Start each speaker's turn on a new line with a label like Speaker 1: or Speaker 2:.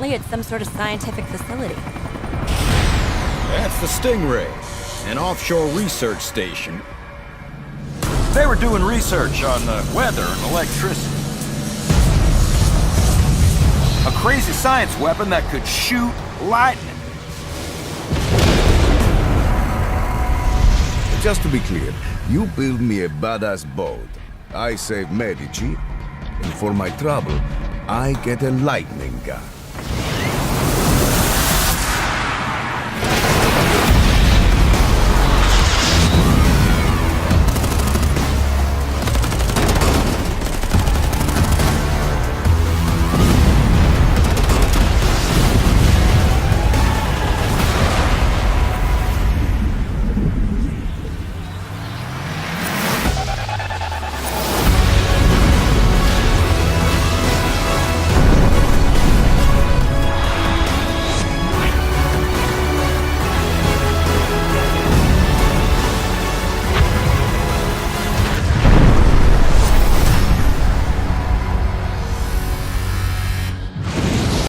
Speaker 1: Apparently it's some sort of scientific facility.
Speaker 2: That's the Stingray, an offshore research station.
Speaker 3: They were doing research on weather and electricity. A crazy science weapon that could shoot lightning.
Speaker 4: Just to be clear, you build me a badass boat. I save Medici, and for my trouble, I get a lightning gun.